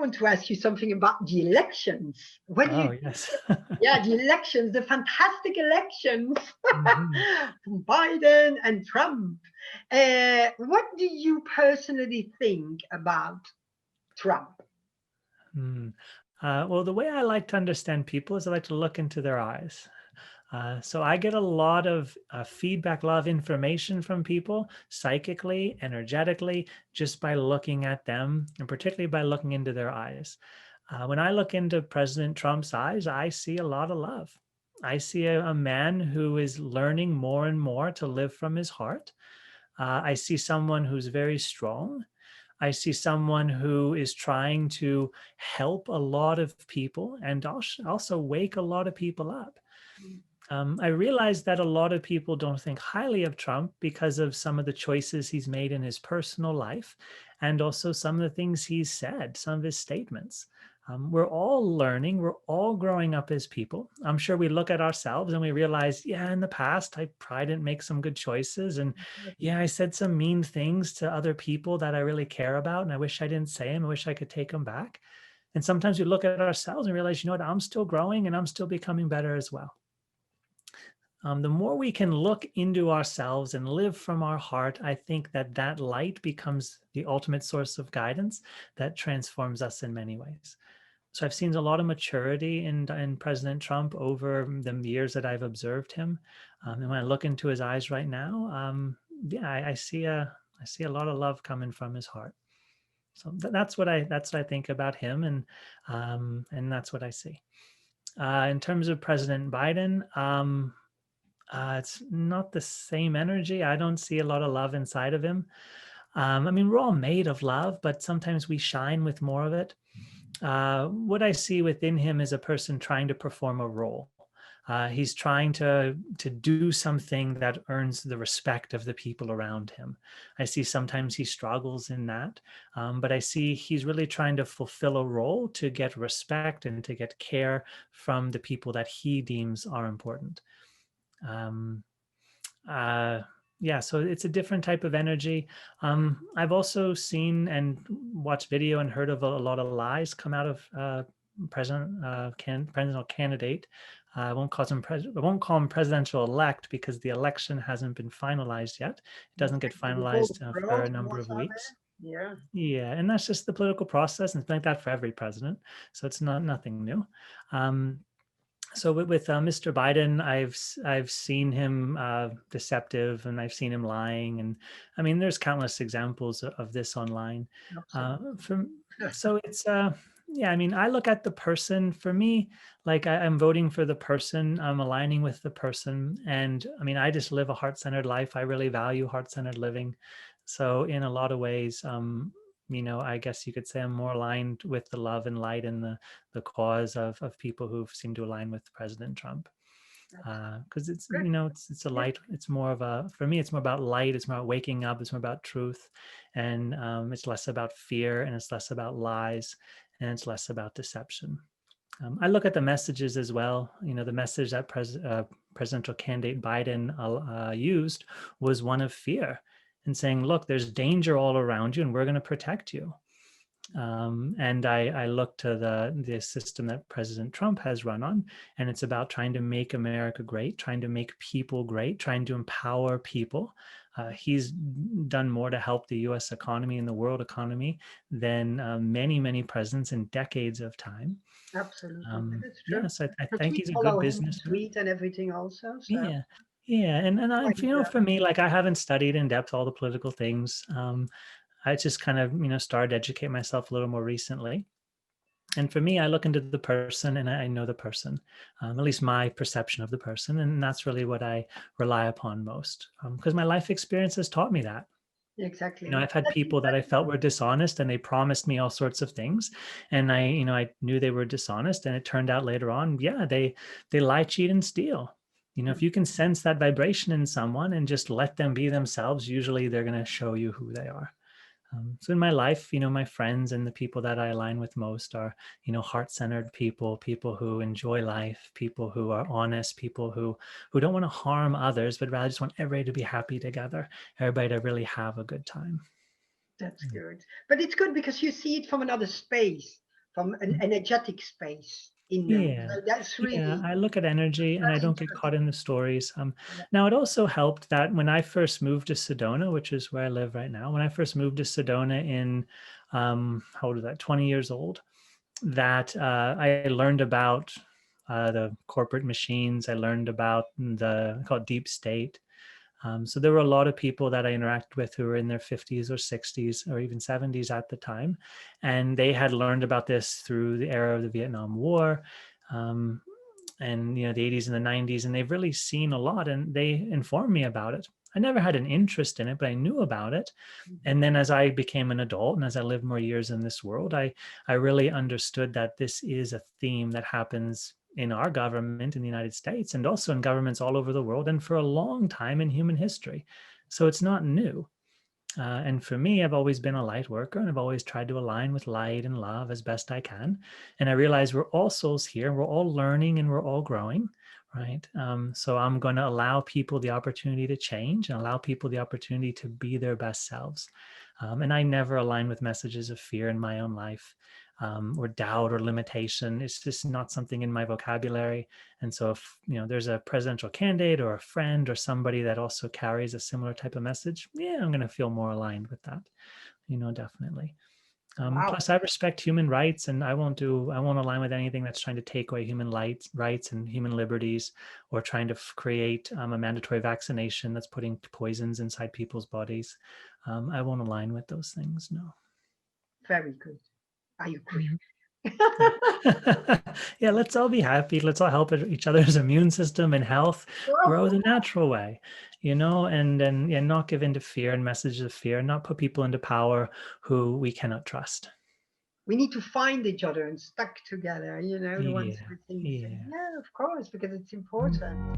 want to ask you something about the elections. What do Oh, you yes. Yeah, the elections, the fantastic elections Mhm. from Biden and Trump. What do you personally think about Trump? Mm. Well, the way I like to understand people is I like to look into their eyes. So I get a lot of feedback, a lot of information from people psychically, energetically, just by looking at them, and particularly by looking into their eyes. When I look into President Trump's eyes, I see a lot of love. I see a man who is learning more and more to live from his heart. I see someone who's very strong. I see someone who is trying to help a lot of people and also wake a lot of people up. I realize that a lot of people don't think highly of Trump because of some of the choices he's made in his personal life and also some of the things he's said, some of his statements. We're all learning, we're all growing up as people. I'm sure we look at ourselves and we realize, yeah, in the past, I probably didn't make some good choices. And yeah, I said some mean things to other people that I really care about. And I wish I didn't say them. I wish I could take them back. And sometimes we look at ourselves and realize, you know what, I'm still growing and I'm still becoming better as well. The more we can look into ourselves and live from our heart, I think that that light becomes the ultimate source of guidance that transforms us in many ways. So I've seen a lot of maturity in President Trump over the years that I've observed him. And when I look into his eyes right now, yeah, I see a lot of love coming from his heart. So that's what I think about him, and that's what I see. In terms of President Biden, it's not the same energy. I don't see a lot of love inside of him. I mean, we're all made of love, but sometimes we shine with more of it. What I see within him is a person trying to perform a role. He's trying to do something that earns the respect of the people around him. I see sometimes he struggles in that, but I see he's really trying to fulfill a role to get respect and to get care from the people that he deems are important. Um, uh, yeah, so it's a different type of energy. I've also seen and watched video and heard of a lot of lies come out of presidential candidate. I won't call him I won't call him presidential elect because the election hasn't been finalized yet. It doesn't get Exactly. With all the finalized for a pros and number what's of out weeks. there. Yeah. Yeah, and that's just the political process, and it's like that for every president. So it's not nothing new. Um, so with Mr. Biden, I've seen him deceptive, and I've seen him lying, and I mean, there's countless examples of this online. Absolutely. From so it's yeah, I mean, I look at the person. For me, like I'm voting for the person, I'm aligning with the person, and I mean, I just live a heart-centered life. I really value heart-centered living. So in a lot of ways, I guess you could say I'm more aligned with the love and light and the cause of people who seem to align with President Trump. That's Because it's, good. it's a Yeah. light, it's more of a, for me, it's more about light, it's more about waking up, it's more about truth. And it's less about fear, and it's less about lies, and it's less about deception. I look at the messages as well. The message that presidential candidate Biden used was one of fear and saying, look, there's danger all around you and we're going to protect you. And I look to the system that President Trump has run on, and it's about trying to make America great, trying to make people great, trying to empower people. He's done more to help the U.S. economy and the world economy than many presidents in decades of time. Absolutely. That's true. Yes, I Because think we he's a good follow him on businessman. tweet and everything also. So Yeah, yeah, and I, quite, for me, like I haven't studied in depth all the political things. I just kind of, started to educate myself a little more recently. And for me, I look into the person and I know the person, at least my perception of the person. And that's really what I rely upon most because my life experience has taught me that. exactly. I've had people that I felt were dishonest and they promised me all sorts of things. And I knew they were dishonest. And it turned out later on, yeah, they lie, cheat, and steal. If you can sense that vibration in someone and just let them be themselves, usually they're going to show you who they are. So in my life, my friends and the people that I align with most are, heart-centered people, people who enjoy life, people who are honest, people who don't want to harm others, but rather just want everybody to be happy together, everybody to really have a good time. That's good. But it's good because you see it from another space. from an energetic space in them. Yeah. So that's Yeah, really I look at energy and I very don't get interesting. caught in the stories. Yeah. Now, it also helped that when I first moved to Sedona, which is where I live right now, when I first moved to Sedona in, how old was that, 20 years old, that I learned about the corporate machines. I learned about the called deep state. So there were a lot of people that I interacted with who were in their 50s or 60s or even 70s at the time. And they had learned about this through the era of the Vietnam War. Um, and the 80s and the 90s, and they've really seen a lot, and they informed me about it. I never had an interest in it, but I knew about it. And then as I became an adult and as I lived more years in this world, I really understood that this is a theme that happens in our government in the United States and also in governments all over the world and for a long time in human history. So it's not new. And for me, I've always been a light worker, and I've always tried to align with light and love as best I can. And I realize we're all souls here, we're all learning, and we're all growing, right? So I'm going to allow people the opportunity to change and allow people the opportunity to be their best selves. And I never align with messages of fear in my own life, or doubt or limitation. It's just not something in my vocabulary. And so if there's a presidential candidate or a friend or somebody that also carries a similar type of message, yeah, I'm going to feel more aligned with that, definitely. Wow. Plus, I respect human rights, and I won't align with anything that's trying to take away human rights and human liberties, or trying to create a mandatory vaccination that's putting poisons inside people's bodies. I won't align with those things, no. Very good. I agree. Yeah, let's all be happy. Let's all help each other's immune system and health grow the natural way, and not give in to fear and messages of fear, and not put people into power who we cannot trust. We need to find each other and stuck together, the ones Yeah, with things. yeah. Yeah, of course, because it's important.